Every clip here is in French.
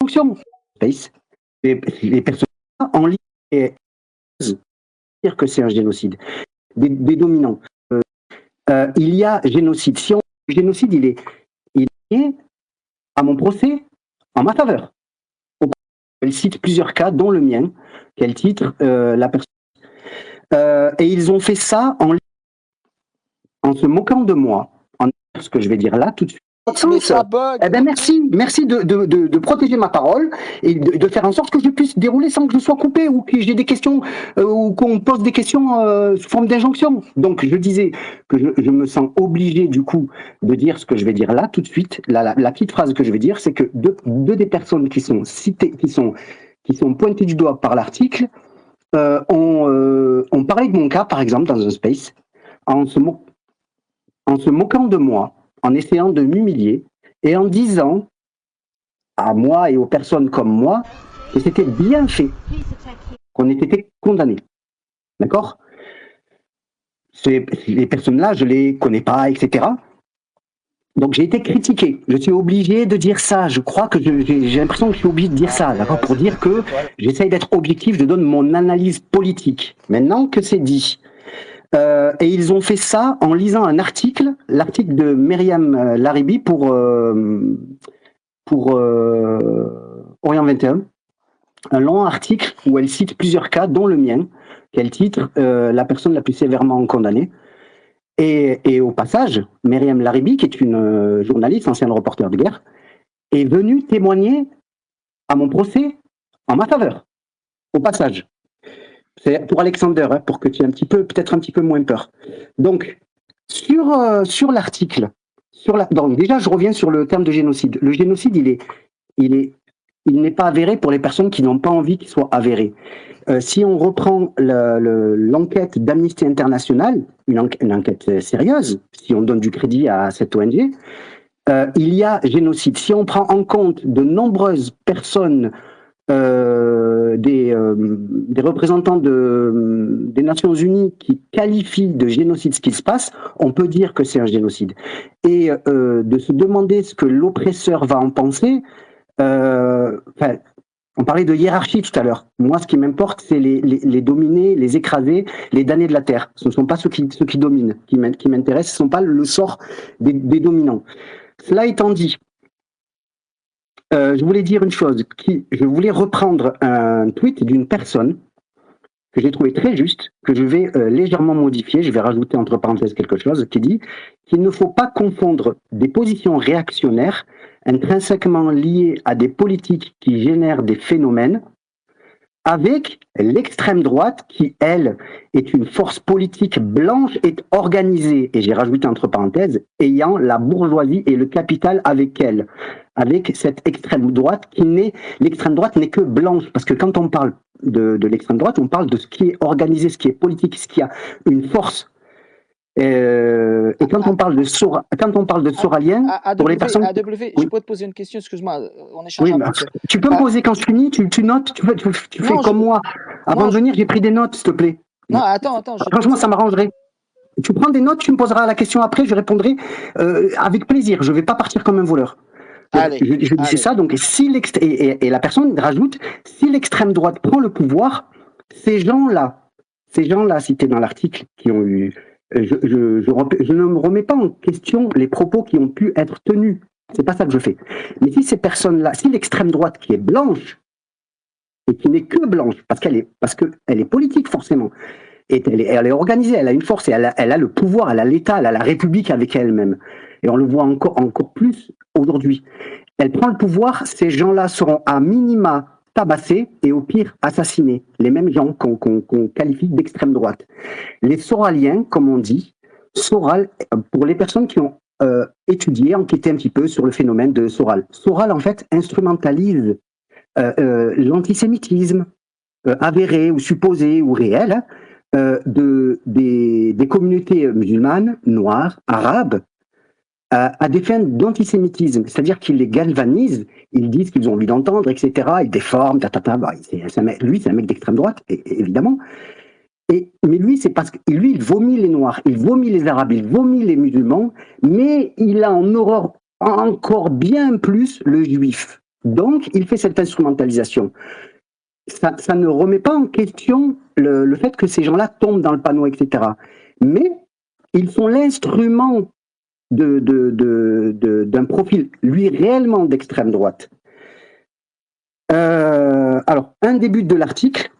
fonction. Space. Les personnes en ligne dire que c'est un génocide. Des dominants. Il y a génocide. Si le génocide, il est à mon procès en ma faveur. Elle cite plusieurs cas, dont le mien, qu'elle titre la personne. Et ils ont fait ça en se moquant de moi, en ce que je vais dire là tout de suite. Mais ça bug. Eh ben merci de protéger ma parole et de faire en sorte que je puisse dérouler sans que je sois coupé ou que j'ai des questions ou qu'on pose des questions sous forme d'injonction. Donc je disais que je me sens obligé du coup de dire ce que je vais dire là tout de suite. La petite phrase que je vais dire, c'est que deux des personnes qui sont citées, qui sont pointées du doigt par l'article, ont parlé de mon cas par exemple dans un space en se moquant de moi, en essayant de m'humilier et en disant à moi et aux personnes comme moi que c'était bien fait, qu'on ait été condamnés. D'accord? Les personnes-là, je les connais pas, etc. Donc j'ai été critiqué. Je suis obligé de dire ça. Je crois que j'ai l'impression que je suis obligé de dire ça, d'accord, pour dire que j'essaye d'être objectif, je donne mon analyse politique. Maintenant que c'est dit, et ils ont fait ça en lisant un article, l'article de Myriam Laribi pour Orient 21, un long article où elle cite plusieurs cas, dont le mien, qu'elle titre la personne la plus sévèrement condamnée. Et au passage, Myriam Laribi, qui est une journaliste, ancienne reporter de guerre, est venue témoigner à mon procès en ma faveur, au passage. C'est pour Alexander, hein, pour que tu aies peut-être un petit peu moins peur. Donc, sur l'article, donc déjà, je reviens sur le terme de génocide. Le génocide, il n'est pas avéré pour les personnes qui n'ont pas envie qu'il soit avéré. Si on reprend l'enquête d'Amnesty International, une enquête sérieuse, si on donne du crédit à cette ONG, il y a génocide. Si on prend en compte de nombreuses personnes, des représentants des Nations Unies qui qualifient de génocide ce qui se passe, on peut dire que c'est un génocide. Et de se demander ce que l'oppresseur va en penser, on parlait de hiérarchie tout à l'heure. Moi, ce qui m'importe, c'est les dominés, les écrasés, les damnés de la terre. Ce ne sont pas ceux qui dominent qui m'intéressent, ce ne sont pas le sort des dominants. Cela étant dit, je voulais dire une chose, je voulais reprendre un tweet d'une personne que j'ai trouvé très juste, que je vais légèrement modifier, je vais rajouter entre parenthèses quelque chose, qui dit qu'il ne faut pas confondre des positions réactionnaires intrinsèquement liées à des politiques qui génèrent des phénomènes avec l'extrême droite qui, elle, est une force politique blanche et organisée, et j'ai rajouté entre parenthèses, ayant la bourgeoisie et le capital avec elle, avec cette extrême droite l'extrême droite n'est que blanche, parce que quand on parle de l'extrême droite, on parle de ce qui est organisé, ce qui est politique, ce qui a une force. Et quand on parle de soralien, pour les personnes... je peux te poser une question, excuse-moi, on échange un peu. Tu peux me poser quand je finis, tu notes, tu fais comme moi. Avant de venir, j'ai pris des notes, s'il te plaît. Non, attends. Franchement, ça m'arrangerait. Tu prends des notes, tu me poseras la question après, je répondrai avec plaisir. Je ne vais pas partir comme un voleur. Allez, je disais ça, donc et la personne rajoute, si l'extrême droite prend le pouvoir, ces gens-là cités dans l'article, qui ont eu... Je ne me remets pas en question les propos qui ont pu être tenus. C'est pas ça que je fais. Mais si ces personnes-là, si l'extrême droite qui est blanche, et qui n'est que blanche, parce qu'elle est politique forcément, et elle est organisée, elle a une force, et elle a le pouvoir, elle a l'État, elle a la République avec elle-même. Et on le voit encore plus aujourd'hui. Elle prend le pouvoir, ces gens-là seront à minima tabassés et au pire assassinés. Les mêmes gens qu'on qualifie d'extrême droite. Les soraliens, comme on dit, Soral, pour les personnes qui ont étudié, enquêté un petit peu sur le phénomène de Soral. Soral, en fait, instrumentalise l'antisémitisme avéré ou supposé ou réel des communautés musulmanes, noires, arabes, à des fins d'antisémitisme, c'est-à-dire qu'ils les galvanisent, ils disent qu'ils ont envie d'entendre, etc., ils déforment, lui c'est un mec d'extrême droite, évidemment, mais lui c'est parce que lui il vomit les noirs, il vomit les arabes, il vomit les musulmans, mais il a en horreur encore bien plus le juif. Donc, il fait cette instrumentalisation. Ça ne remet pas en question le fait que ces gens-là tombent dans le panneau, etc. Mais ils sont l'instrument d'un profil, lui, réellement d'extrême droite. Alors, un des buts de l'article,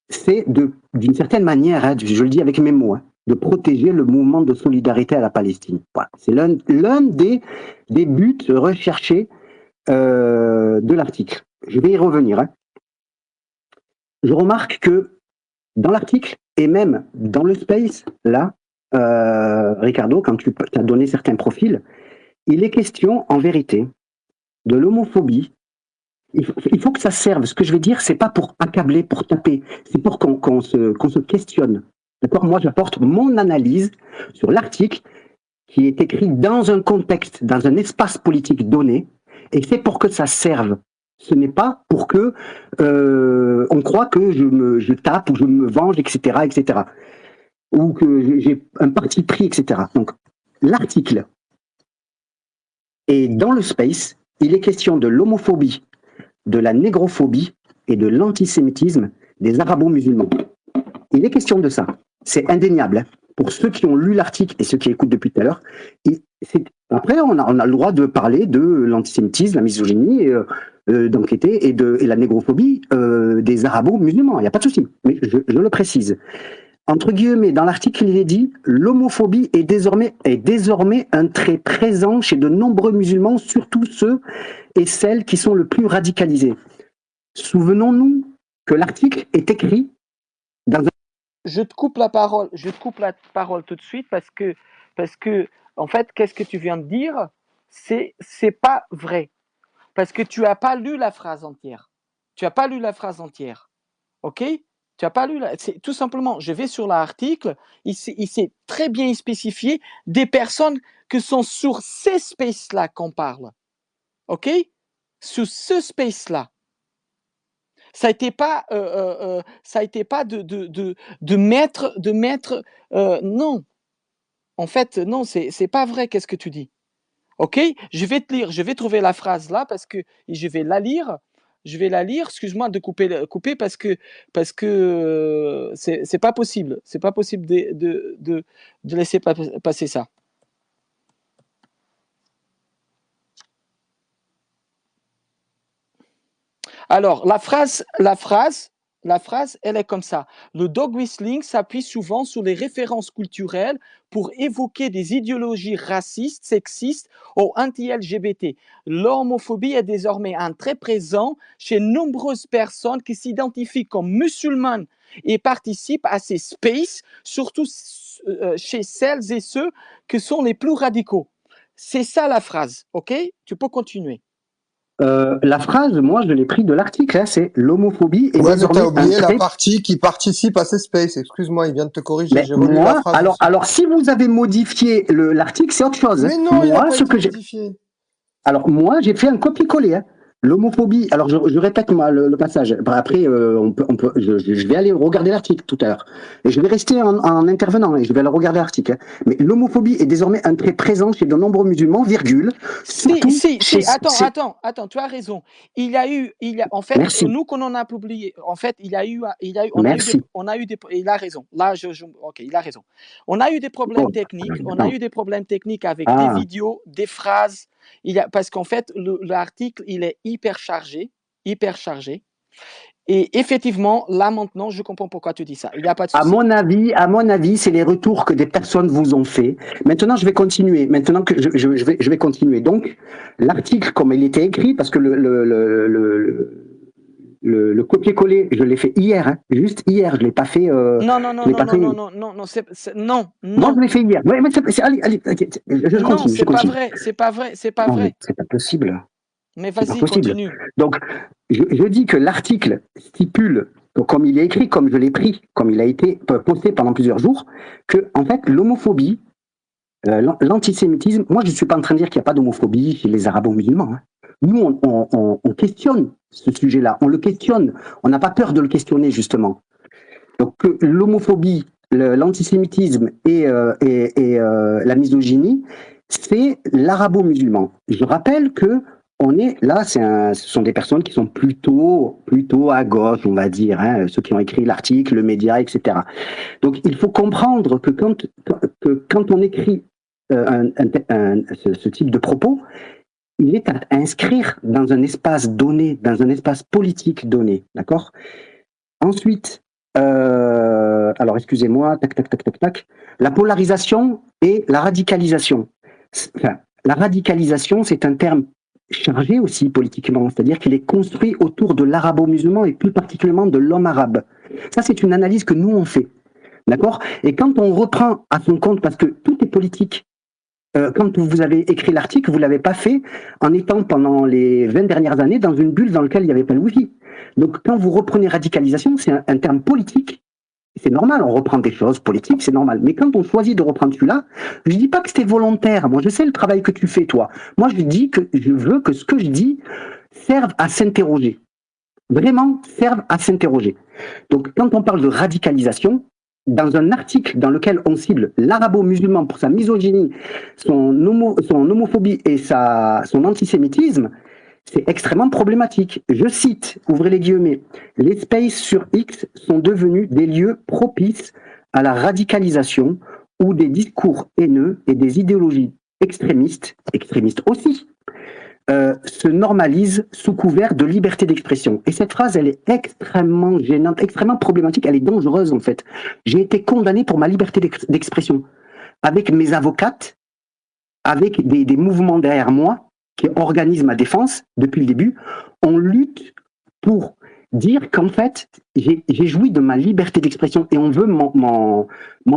c'est d'une certaine manière, hein, je le dis avec mes mots, hein, de protéger le mouvement de solidarité à la Palestine. Voilà. C'est l'un des buts recherchés de l'article. Je vais y revenir. Hein. Je remarque que dans l'article, et même dans le space, là, Ricardo, quand tu as donné certains profils, il est question, en vérité, de l'homophobie. Il faut que ça serve. Ce que je vais dire, c'est pas pour accabler, pour taper, c'est pour qu'on se questionne. D'accord ? Moi, j'apporte mon analyse sur l'article qui est écrit dans un contexte, dans un espace politique donné, et c'est pour que ça serve. Ce n'est pas pour que on croit que je tape ou je me venge, etc., etc., ou que j'ai un parti pris, etc. Donc, l'article est dans le space. Il est question de l'homophobie, de la négrophobie et de l'antisémitisme des arabo-musulmans. Il est question de ça. C'est indéniable. Hein. Pour ceux qui ont lu l'article et ceux qui écoutent depuis tout à l'heure, après, on a le droit de parler de l'antisémitisme, la misogynie, d'enquêter, et la négrophobie des arabo-musulmans. Il n'y a pas de souci. Mais je le précise. Entre guillemets, dans l'article, il est dit « L'homophobie est désormais un trait présent chez de nombreux musulmans, surtout ceux et celles qui sont le plus radicalisés. » Souvenons-nous que l'article est écrit dans un... Je te coupe la parole tout de suite parce que en fait, qu'est-ce que tu viens de dire? C'est pas vrai. Parce que tu n'as pas lu la phrase entière. Tu n'as pas lu la phrase entière. OK? Tu n'as pas lu tout simplement, je vais sur l'article, il s'est très bien spécifié des personnes qui sont sur ces spaces-là qu'on parle. OK? Sur ce space-là. Ça a été pas de mettre non. En fait, non, c'est pas vrai qu'est-ce que tu dis. OK? Je vais te lire, je vais trouver la phrase là parce que je vais la lire. Je vais la lire, excuse-moi de couper parce que c'est pas possible. C'est pas possible de laisser passer ça. Alors, la phrase, elle est comme ça. Le dog whistling s'appuie souvent sur les références culturelles pour évoquer des idéologies racistes, sexistes ou anti-LGBT. L'homophobie est désormais un trait présent chez nombreuses personnes qui s'identifient comme musulmanes et participent à ces spaces, surtout chez celles et ceux qui sont les plus radicaux. C'est ça la phrase, ok? Tu peux continuer. La phrase, moi, je l'ai pris de l'article, hein, c'est l'homophobie est désormais mais t'as oublié la partie qui participe à ces spaces. Excuse-moi, il vient de te corriger. J'ai relu la phrase. Alors, si vous avez modifié l'article, c'est autre chose. Mais non, il n'a pas été modifié. Alors, moi, j'ai fait un copier-coller. Hein. L'homophobie, alors je répète moi le passage. Après, je vais aller regarder l'article tout à l'heure. Et je vais rester en intervenant et je vais aller regarder l'article. Hein. Mais l'homophobie est désormais un trait présent chez de nombreux musulmans, virgule. Attends, tu as raison. En fait, merci. Nous qu'on en a publié, en fait, il a raison. Là, ok, il a raison. On a eu des problèmes techniques, avec des vidéos, des phrases. Parce qu'en fait, l'article, il est hyper chargé. Et effectivement, là maintenant, je comprends pourquoi tu dis ça. Il n'y a pas de souci. À mon avis, c'est les retours que des personnes vous ont fait. Maintenant, je vais continuer. Maintenant que je vais continuer. Donc, l'article, comme il était écrit, parce que le copier-coller, je l'ai fait hier, hein, juste hier, je l'ai pas fait. Non, je l'ai fait hier. Ouais, mais allez, je continue. Non, c'est pas vrai. C'est pas possible. Mais vas-y, continue. Donc, je dis que l'article stipule, comme il est écrit, comme je l'ai pris, comme il a été posté pendant plusieurs jours, que en fait, l'homophobie, l'antisémitisme, moi je ne suis pas en train de dire qu'il n'y a pas d'homophobie chez les arabo-musulmans. Hein. Nous, on questionne ce sujet-là, on le questionne, on n'a pas peur de le questionner justement. Donc l'homophobie, l'antisémitisme et la misogynie, c'est l'arabo-musulman. Je rappelle que on est là, ce sont des personnes qui sont plutôt à gauche, on va dire, hein, ceux qui ont écrit l'article, le média, etc. Donc il faut comprendre que quand on écrit ce type de propos, il est à inscrire dans un espace donné, dans un espace politique donné, d'accord? Ensuite, alors excusez-moi, tac, la polarisation et la radicalisation. Enfin, la radicalisation, c'est un terme chargé aussi politiquement, c'est-à-dire qu'il est construit autour de l'arabo-musulman et plus particulièrement de l'homme arabe. Ça, c'est une analyse que nous, on fait. D'accord? Et quand on reprend à son compte, parce que tout est politique, quand vous avez écrit l'article, vous ne l'avez pas fait en étant pendant les 20 dernières années dans une bulle dans laquelle il n'y avait pas le Wi-Fi. Donc quand vous reprenez radicalisation, c'est un terme politique. C'est normal, on reprend des choses politiques, c'est normal. Mais quand on choisit de reprendre celui-là, je ne dis pas que c'était volontaire. Moi, je sais le travail que tu fais, toi. Moi, je dis que je veux que ce que je dis serve à s'interroger. Vraiment serve à s'interroger. Donc, quand on parle de radicalisation, dans un article dans lequel on cible l'arabo-musulman pour sa misogynie, son homophobie et son antisémitisme, c'est extrêmement problématique. Je cite, ouvrez les guillemets, les spaces sur X sont devenus des lieux propices à la radicalisation où des discours haineux et des idéologies extrémistes aussi, se normalisent sous couvert de liberté d'expression. Et cette phrase, elle est extrêmement gênante, extrêmement problématique, elle est dangereuse en fait. J'ai été condamné pour ma liberté d'expression, avec mes avocates, avec des mouvements derrière moi, qui organisent ma défense depuis le début. On lutte pour dire qu'en fait, j'ai joui de ma liberté d'expression et on veut m'en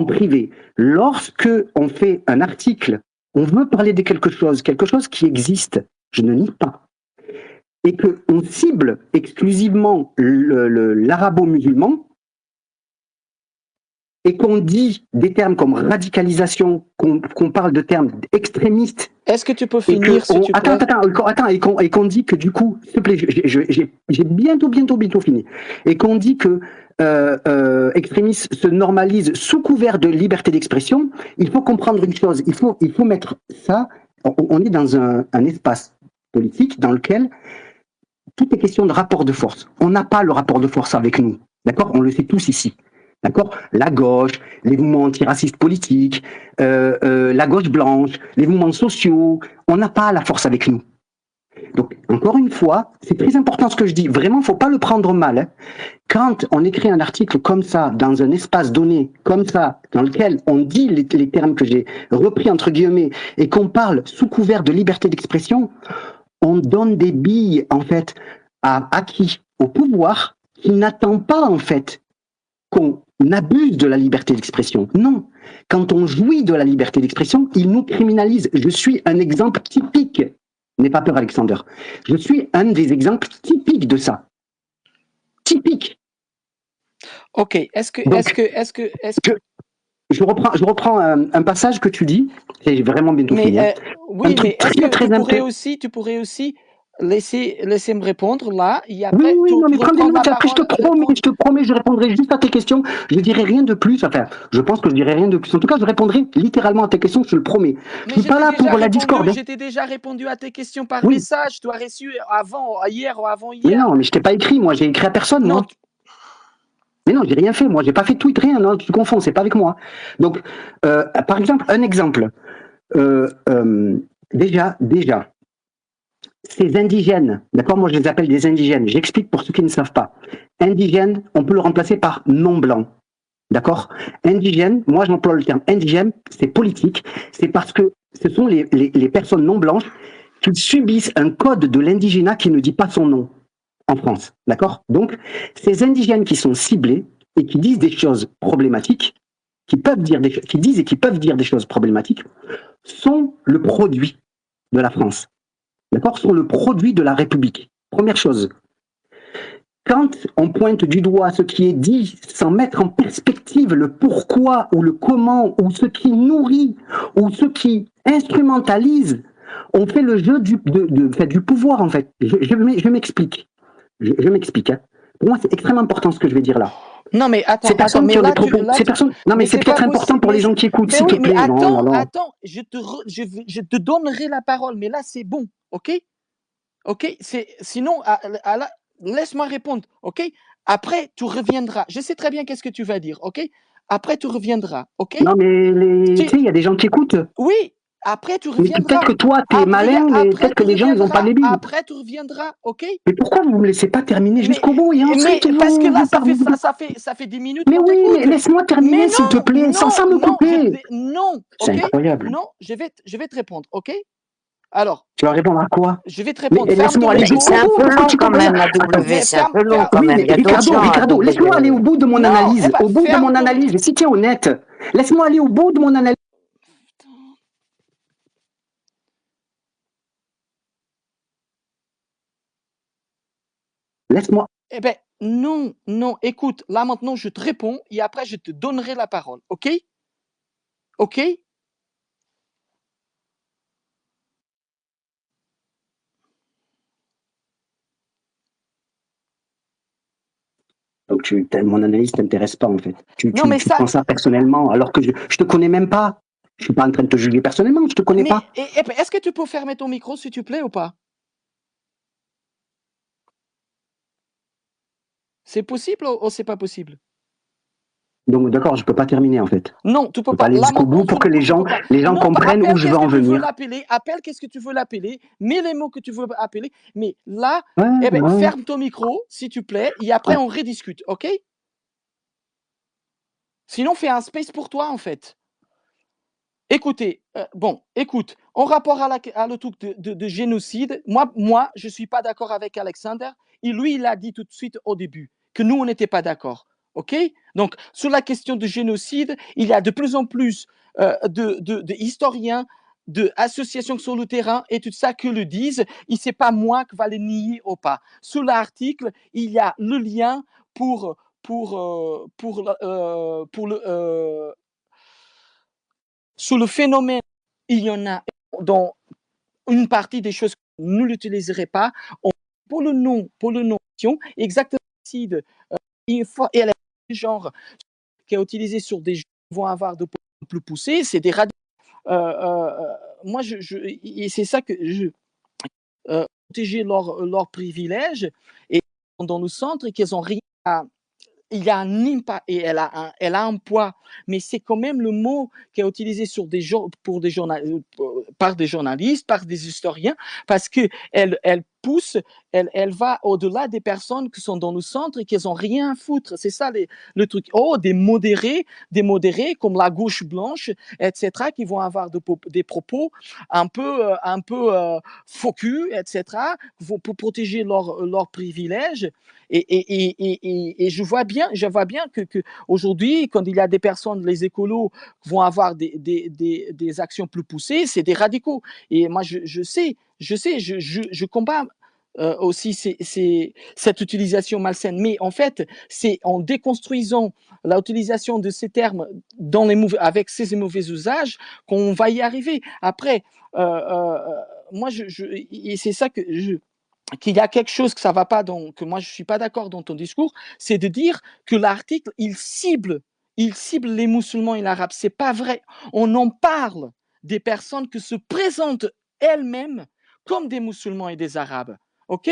priver. Lorsque on fait un article, on veut parler de quelque chose qui existe, je ne nie pas, et qu'on cible exclusivement l'arabo-musulman, et qu'on dit des termes comme radicalisation, qu'on parle de termes extrémistes. Est-ce que tu peux finir, s'il te plaît? Attends, et qu'on dit que du coup, s'il te plaît, j'ai bientôt fini, et qu'on dit que extrémistes se normalisent sous couvert de liberté d'expression, il faut comprendre une chose, il faut mettre ça, on est dans un espace politique dans lequel tout est question de rapport de force. On n'a pas le rapport de force avec nous, d'accord? On le sait tous ici. D'accord? La gauche, les mouvements antiracistes politiques, la gauche blanche, les mouvements sociaux, on n'a pas la force avec nous. Donc, encore une fois, c'est très important ce que je dis. Vraiment, il ne faut pas le prendre mal. Hein. Quand on écrit un article comme ça, dans un espace donné, comme ça, dans lequel on dit les termes que j'ai repris entre guillemets, et qu'on parle sous couvert de liberté d'expression, on donne des billes, en fait, à qui? Au pouvoir, qui n'attend pas, en fait, qu'on abuse de la liberté d'expression. Non. Quand on jouit de la liberté d'expression, il nous criminalise. Je suis un exemple typique. N'aie pas peur, Alexander. Je suis un des exemples typiques de ça. Typique. Ok. Est-ce que je reprends un passage que tu dis. J'ai vraiment bientôt fini. Oui, mais tu pourrais aussi laisser me répondre là. Et après, oui, non, mais prends des notes. Après, je te promets, je répondrai juste à tes questions. Je dirai rien de plus. Enfin, je pense que je dirai rien de plus. En tout cas, je répondrai littéralement à tes questions, je te le promets. Mais je suis pas là pour la discorde. J'étais déjà répondu à tes questions par message. Tu as reçu hier ou avant-hier. Mais non, mais je t'ai pas écrit. Moi, j'ai écrit à personne. Non. Mais non, j'ai rien fait. Moi, j'ai pas fait de tweet, rien. Non, tu confonds. C'est pas avec moi. Donc, par exemple, un exemple. Déjà. Ces indigènes, d'accord? Moi, je les appelle des indigènes. J'explique pour ceux qui ne savent pas. Indigène, on peut le remplacer par non-blanc. D'accord? Indigène, moi, j'emploie le terme indigène, c'est politique. C'est parce que ce sont les personnes non blanches qui subissent un code de l'indigénat qui ne dit pas son nom en France. D'accord? Donc, ces indigènes qui sont ciblés et qui disent des choses problématiques, qui disent et qui peuvent dire des choses problématiques, sont le produit de la France. D'accord, sont le produit de la République. Première chose. Quand on pointe du doigt ce qui est dit sans mettre en perspective le pourquoi ou le comment ou ce qui nourrit ou ce qui instrumentalise, on fait le jeu du pouvoir en fait. Je m'explique. Je m'explique. Hein. Pour moi, c'est extrêmement important ce que je vais dire là. Non, mais attends, non, mais c'est peut-être important pour les gens qui écoutent, s'il te plaît. Mais attends, je te donnerai la parole, mais là, c'est bon, ok? OK? Sinon, laisse-moi répondre, OK? Après, tu reviendras. Je sais très bien qu'est-ce que tu vas dire, OK? Après, tu reviendras, OK? Non, mais tu sais, il y a des gens qui écoutent. Oui, après, tu Mais reviendras. peut-être que toi, t'es malin, mais peut-être que les gens, ils n'ont pas les billes. Après, tu reviendras, OK? Mais pourquoi vous ne me laissez pas terminer jusqu'au bout? Et ensuite, parce que là, vous ça fait 10 minutes Mais qu'on oui, t'écoute. mais laisse-moi terminer, s'il te plaît, sans me couper. Non, C'est OK? incroyable. Non, je vais te répondre, OK? Alors, Tu vas répondre à quoi? je vais te répondre. Mais laisse-moi aller jusqu'au C'est un bout. peu Pourquoi long tu quand peux pas même, dire- la W, c'est un peu long quand Oui, même. mais Il y a d'autres gens. Ricardo, laisse-moi aller au bout de mon Non, analyse. eh ben, Au bout de ferme mon ton- analyse. Si tu es honnête, laisse-moi aller au bout de mon analyse. Laisse-moi. Eh ben, non, écoute, là maintenant, je te réponds et après, je te donnerai la parole, OK? OK? Donc, mon analyse t'intéresse pas, en fait. Non, mais tu prends ça personnellement, alors que je te connais même pas. Je suis pas en train de te juger personnellement, je te connais pas. Est-ce que tu peux fermer ton micro, s'il te plaît, ou pas? C'est possible ou c'est pas possible? Donc, d'accord, je peux pas terminer, en fait. Non, tu peux Je peux pas. aller Là, jusqu'au bout maintenant, pour que les gens Non, comprennent appelle où je veux qu'est-ce en que tu veux venir. l'appeler, appelle qu'est-ce que tu veux l'appeler, mets les mots que tu veux appeler, mais là, Ouais, ouais. ferme ton micro, s'il te plaît, et après, Ouais. on rediscute, OK? Sinon, fais un space pour toi, en fait. Écoutez, écoute, en rapport à le truc de génocide, moi, je suis pas d'accord avec Alexander. Et lui, il a dit tout de suite au début que nous, on n'était pas d'accord. OK? Donc, sur la question du génocide, il y a de plus en plus de historiens, d'associations sur le terrain et tout ça que le disent. Et c'est pas moi qui va les nier ou pas. Sous l'article, il y a le lien pour sur le phénomène, il y en a dans une partie des choses que nous n'utiliserons pas. Pour le nom, exactement, et elle est genre qui est utilisé sur des gens qui vont avoir de plus poussés, c'est des radicaux. Moi, et c'est ça que je protéger leurs privilèges et dans le centre et qu'ils ont rien à il y a un impact et elle a un poids, mais c'est quand même le mot qui est utilisé sur par des journalistes, par des historiens, parce qu'elle pousse, elle va au-delà des personnes qui sont dans le centre et qui n'ont rien à foutre. C'est ça le truc. Oh, des modérés comme la gauche blanche, etc., qui vont avoir des propos un peu faux cul, etc., pour protéger leurs privilèges. Et je vois bien que aujourd'hui, quand il y a des personnes, les écolos, vont avoir des actions plus poussées, c'est des radicaux. Et moi, je combats aussi cette utilisation malsaine. Mais en fait, c'est en déconstruisant l'utilisation de ces termes avec ces mauvais usages qu'on va y arriver. Après, moi, et c'est ça qu'il y a quelque chose que ça va pas, que moi je suis pas d'accord dans ton discours, c'est de dire que l'article il cible les musulmans et l'arabe. C'est pas vrai. On en parle des personnes qui se présentent elles-mêmes comme des musulmans et des arabes. OK?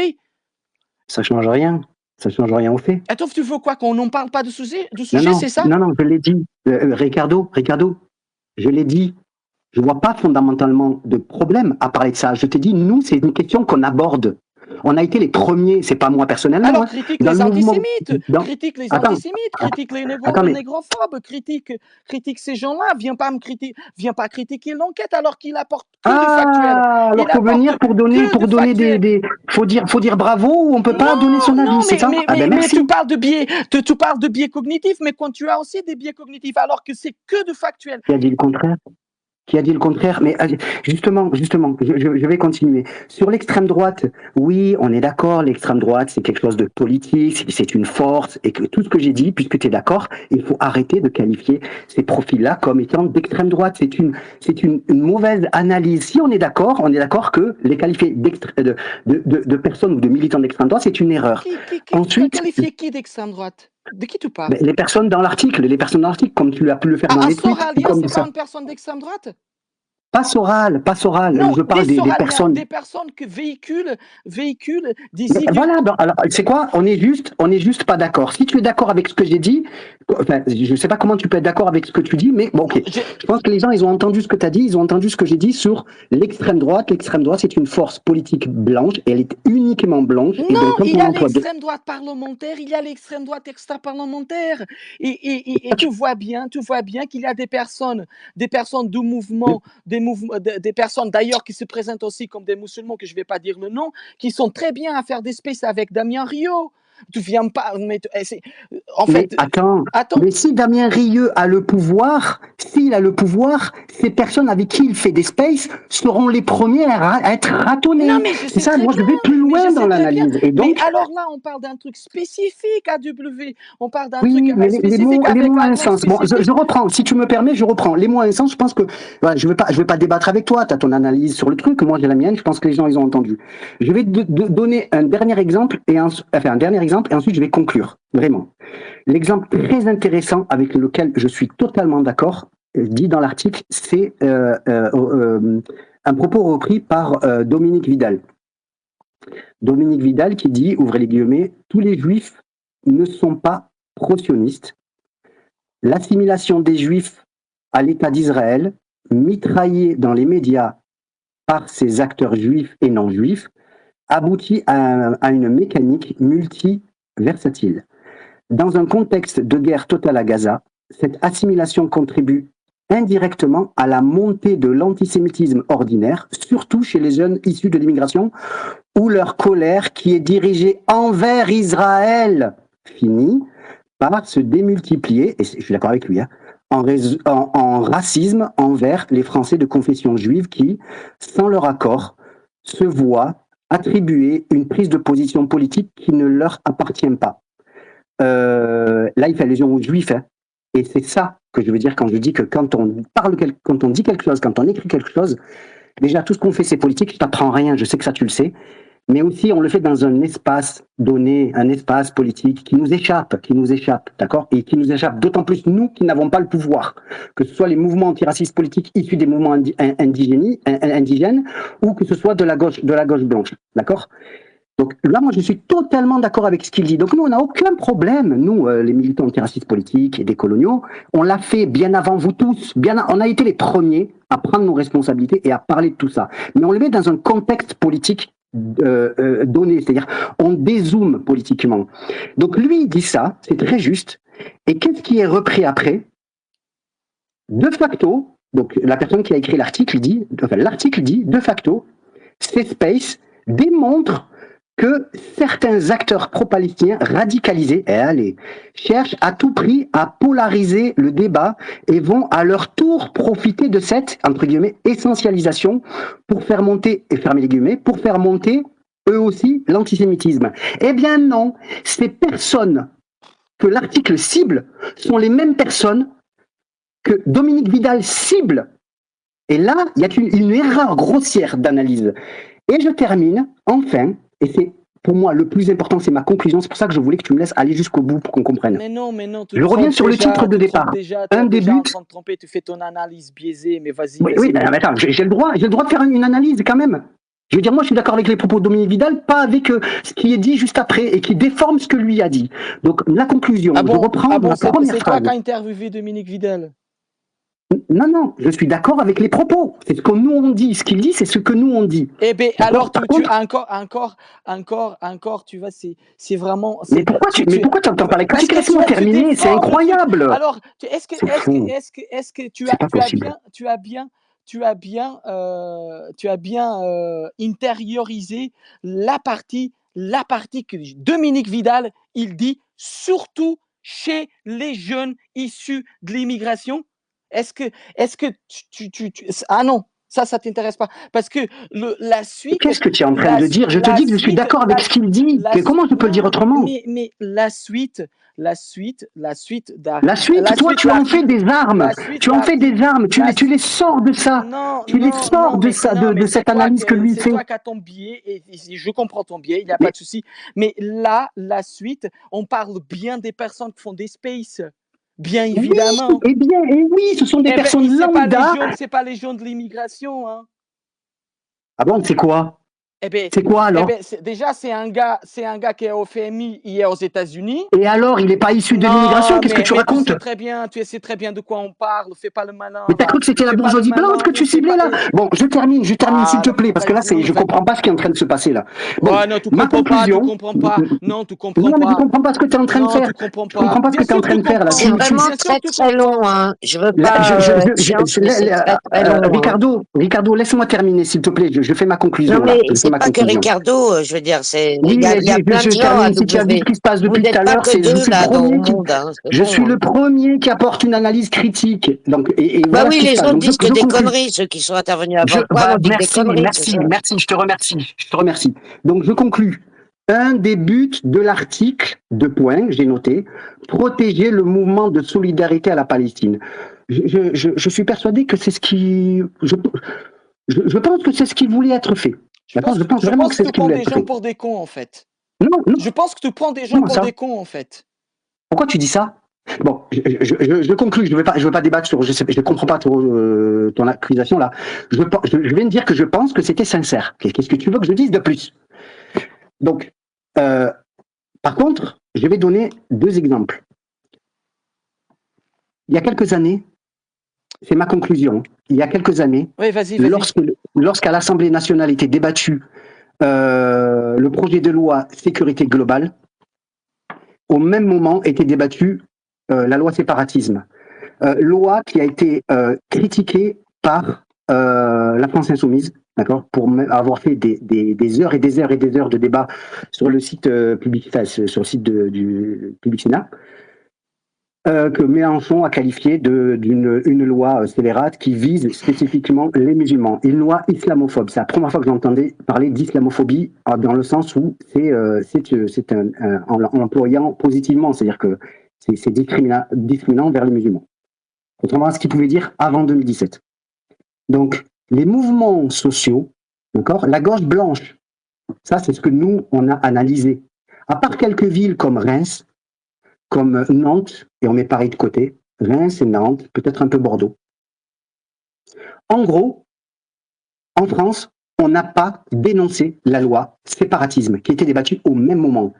Ça change rien. Ça change rien au fait. Attends, tu veux quoi? Qu'on n'en parle pas de sujet, Non, c'est ça? non, je l'ai dit. Ricardo, je l'ai dit. Je vois pas fondamentalement de problème à parler de ça. Je t'ai dit, nous, c'est une question qu'on aborde. On a été les premiers, c'est pas moi personnellement. Alors, critique les antisémites, critique les négrophobes, critique ces gens-là. Viens pas critiquer l'enquête alors qu'il apporte que du factuel. Alors faut venir pour donner des faut dire bravo ou on peut pas donner son avis, c'est ça? Mais tu parles de biais cognitifs, mais quand tu as aussi des biais cognitifs alors que c'est que du factuel. Qui a dit le contraire? Qui a dit le contraire? Mais justement, je vais continuer. Sur l'extrême droite, oui, on est d'accord, l'extrême droite, c'est quelque chose de politique, c'est une force, et que tout ce que j'ai dit, puisque tu es d'accord, il faut arrêter de qualifier ces profils-là comme étant d'extrême droite. C'est une mauvaise analyse. Si on est d'accord que les qualifier de personnes ou de militants d'extrême droite, c'est une erreur. Ensuite, qualifier qui d'extrême droite? De qui tu parles? Les personnes dans l'article, comme tu as pu le faire dans les tweets. Astor Alia, c'est pas une personne d'extrême droite? Passe orale, passe orale. Non, Je parle des personnes. des personnes qui véhiculent des Mais idées. voilà, alors, c'est quoi? On est juste pas d'accord. Si tu es d'accord avec ce que j'ai dit, enfin, je sais pas comment tu peux être d'accord avec ce que tu dis, mais bon, ok. Je pense que les gens, ils ont entendu ce que tu as dit, ils ont entendu ce que j'ai dit sur l'extrême droite. L'extrême droite, c'est une force politique blanche, et elle est uniquement blanche. Et Non, donc, quand il y on a emploie l'extrême droite parlementaire, il y a l'extrême droite extra-parlementaire. Et tu vois bien qu'il y a des personnes du mouvement, des personnes d'ailleurs qui se présentent aussi comme des musulmans, que je ne vais pas dire le nom, qui sont très bien à faire des spaces avec Damien Rieu. Tu viens pas. En Mais fait, attends, attends. mais si Damien Rieu a le pouvoir, s'il a le pouvoir, ces personnes avec qui il fait des spaces seront les premiers à être ratonnés. Non, mais je C'est sais ça, très moi je bien, vais plus mais loin je dans sais très bien. l'analyse. Et Mais donc, alors là, on parle d'un truc spécifique à W. On parle d'un truc oui, mais les mots, spécifique les avec mots ont un un nom sens. Bon, spécifique. je reprends. Si tu me permets, je reprends. Les mots ont un sens. Je pense que voilà, je vais pas débattre avec toi. Tu as ton analyse sur le truc. Moi, j'ai la mienne. Je pense que les gens, ils ont entendu. Je vais donner un dernier exemple et ensuite je vais conclure. Vraiment. L'exemple très intéressant avec lequel je suis totalement d'accord, dit dans l'article, c'est un propos repris par Dominique Vidal. Dominique Vidal qui dit, ouvrez les guillemets, tous les juifs ne sont pas pro-sionistes. L'assimilation des juifs à l'État d'Israël, mitraillée dans les médias par ces acteurs juifs et non juifs, aboutit à une mécanique multiversatile. Dans un contexte de guerre totale à Gaza, cette assimilation contribue indirectement à la montée de l'antisémitisme ordinaire, surtout chez les jeunes issus de l'immigration, où leur colère qui est dirigée envers Israël finit par se démultiplier, et je suis d'accord avec lui, hein, en racisme envers les Français de confession juive qui, sans leur accord, se voient attribuer une prise de position politique qui ne leur appartient pas. Là, il fait allusion aux juifs, hein. Et c'est ça que je veux dire quand je dis que quand on dit quelque chose, quand on écrit quelque chose, déjà tout ce qu'on fait c'est politique, je t'apprends rien, je sais que ça tu le sais, mais aussi on le fait dans un espace donné, un espace politique qui nous échappe, d'accord, et qui nous échappe d'autant plus nous qui n'avons pas le pouvoir, que ce soit les mouvements antiracistes politiques issus des mouvements indigènes, ou que ce soit de la gauche blanche, d'accord. Donc là, moi, je suis totalement d'accord avec ce qu'il dit. Donc nous, on n'a aucun problème, nous, les militants antiracistes politiques et décoloniaux, on l'a fait bien avant vous tous, on a été les premiers à prendre nos responsabilités et à parler de tout ça. Mais on le met dans un contexte politique donné, c'est-à-dire on dézoome politiquement. Donc lui, il dit ça, c'est très juste. Et qu'est-ce qui est repris après? De facto, donc la personne qui a écrit l'article dit, de facto, ces spaces démontrent que certains acteurs pro-palestiniens radicalisés, cherchent à tout prix à polariser le débat et vont à leur tour profiter de cette, entre guillemets, essentialisation pour faire monter, et fermer les guillemets, pour faire monter eux aussi l'antisémitisme. Eh bien non, ces personnes que l'article cible sont les mêmes personnes que Dominique Vidal cible. Et là, il y a une erreur grossière d'analyse. Et je termine, enfin, et c'est pour moi le plus important, c'est ma conclusion, c'est pour ça que je voulais que tu me laisses aller jusqu'au bout pour qu'on comprenne. Mais non, je reviens sur le titre de départ. Un des buts. En train de tromper, tu fais ton analyse biaisée, mais vas-y. Oui, mais attends, j'ai le droit de faire une analyse quand même. Je veux dire, moi, je suis d'accord avec les propos de Dominique Vidal, pas avec ce qui est dit juste après et qui déforme ce que lui a dit. Donc, la conclusion, je reprends la première phrase. C'est toi qui as interviewé Dominique Vidal. Non, je suis d'accord avec les propos. C'est ce que nous on dit. Ce qu'il dit, c'est ce que nous on dit. Eh bien, alors tu encore, tu vois, c'est vraiment. Mais pourquoi tu entends parler? Quand laisse-moi terminer, c'est incroyable. Alors, est-ce que tu as bien intériorisé la partie que Dominique Vidal, il dit, surtout chez les jeunes issus de l'immigration? Est-ce que tu ah non, ça t'intéresse pas parce que la suite. Qu'est-ce que tu es en train de dire? Je te dis que je suis d'accord avec ce qu'il dit. Comment je peux le dire autrement? Mais la suite, toi, tu en fais des armes. Tu en fais des armes. Tu les sors de ça. Tu les sors de ça, de cette analyse que lui fait. C'est toi qui as ton biais et je comprends ton biais, il n'y a pas de souci. Mais là, la suite, on parle bien des personnes qui font des spaces. Bien Oui, évidemment. eh bien, et oui, ce sont des Eh ben, personnes lambda. c'est pas les jaunes de l'immigration, hein. Ah bon, c'est quoi? Eh ben, C'est quoi alors? déjà, c'est un gars qui est au FMI hier aux États-Unis. Et alors, il n'est pas issu de l'immigration? Non, Qu'est-ce que tu racontes? tu sais très bien de quoi on parle. Fais pas le malin, Mais t'as va. cru que c'était la Fais pas le bourgeoisie blanche malin. que tu ciblais là? Bon, je termine, s'il te plaît, parce que là, Vas-y, je comprends pas ce qui est en train de se passer là. Bon, non, tu ma comprends pas, tu conclusion. comprends pas. Non, tu comprends Non, mais tu pas. comprends pas ce que tu es en train de Non, tu faire. comprends Tu comprends pas. pas ce Bien que tu es en sûr, train tu de faire là. comprends. C'est vraiment Bien sûr que très tu très long, comprends. hein. Je veux Là, pas chiante, mais c'est très très long, hein. Ricardo, laisse-moi terminer, s'il te plaît. Je fais ma conclusion Non, là. mais Je fais c'est ma pas que conclusion. Ricardo, je veux dire, Oui, mais il y a plein de je gens à termine. Si tu as vu ce W. qui se passe Vous depuis tout n'êtes à pas l'heure, que je deux, suis le là, au premier qui, monde, hein. C'est je bon, suis hein. le premier qui apporte une analyse critique. Donc, et Bah voilà ce oui, qui se les passe. autres Donc, disent que je des conclue. conneries. Ceux qui sont intervenus avant toi n'ont dit que des conneries, c'est ça. Merci, je te remercie. Je te remercie. Donc, je conclus. Un des buts de l'article, deux points, j'ai noté, protéger le mouvement de solidarité à la Palestine. Je suis persuadé que c'est ce qui. Je pense que c'est ce qui voulait être fait. D'accord? Je pense Je vraiment pense que que c'est ce tu qui prends voulait des être gens fait. pour des cons, en fait. Non, non, Je pense que tu prends des gens comment pour ça? des cons, en fait. Pourquoi tu dis ça? Bon, je conclus, je veux pas débattre sur, je comprends pas trop ton accusation là. Je viens de dire que je pense que c'était sincère. Qu'est-ce que tu veux que je dise de plus? Donc, par contre, je vais donner deux exemples. Il y a quelques années, c'est ma conclusion, il y a quelques années, Oui, vas-y. lorsqu'à l'Assemblée nationale était débattu le projet de loi sécurité globale, au même moment était débattue la loi séparatisme. Loi qui a été critiquée par la France Insoumise, d'accord, pour avoir fait des heures et des heures et des heures de débat sur le site public, enfin, sur le site du Public Sénat, que Mélenchon a qualifié d'une loi scélérate qui vise spécifiquement les musulmans, une loi islamophobe. C'est la première fois que j'entendais parler d'islamophobie dans le sens où c'est en l'employant positivement, c'est-à-dire que c'est discriminant vers les musulmans. Contrairement à ce qu'il pouvait dire avant 2017. Donc, les mouvements sociaux, d'accord, la gauche blanche, ça c'est ce que nous, on a analysé. À part quelques villes comme Reims, comme Nantes, et on met Paris de côté, Reims et Nantes, peut-être un peu Bordeaux. En gros, en France, on n'a pas dénoncé la loi séparatisme qui était débattue au même moment.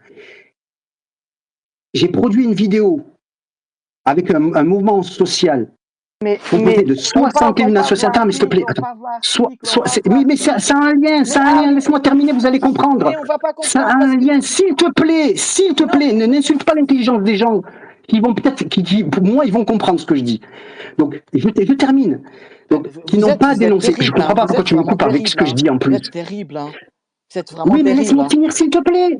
J'ai produit une vidéo avec un mouvement social composé de 61 associations. Attends, mais s'il te plaît, attends. Mais ça a un lien, laisse-moi terminer, vous allez comprendre. Mais on va pas comprendre. Ça a un lien, s'il te plaît, n'insulte pas l'intelligence des gens qui vont peut-être, pour moi, ils vont comprendre ce que je dis. Donc, je termine. Donc, qui n'ont pas dénoncé. Je comprends pas pourquoi tu me coupes avec ce que je dis en plus. Vous êtes terrible, hein. Vous êtes vraiment oui, mais terrible. laisse-moi finir, s'il te plaît.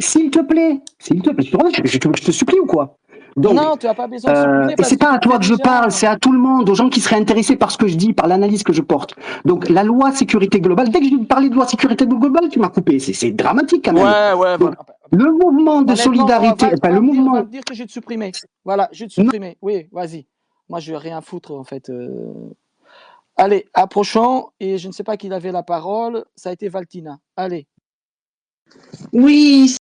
Je te supplie ou quoi? Donc, non, tu n'as pas besoin de supplier. Et c'est pas à toi que je parle, c'est à tout le monde, aux gens qui seraient intéressés par ce que je dis, par l'analyse que je porte. Donc la loi sécurité globale, dès que je parlais de loi sécurité globale, tu m'as coupé. C'est dramatique quand même. Ouais. Donc, le mouvement de solidarité, le mouvement. On va me dire que je vais te supprimer. Voilà, je vais te supprimer. Non. Oui, vas-y. Moi, je vais rien foutre en fait. Allez, approchons. Et je ne sais pas qui avait la parole. Ça a été Valtina. Allez. Oui.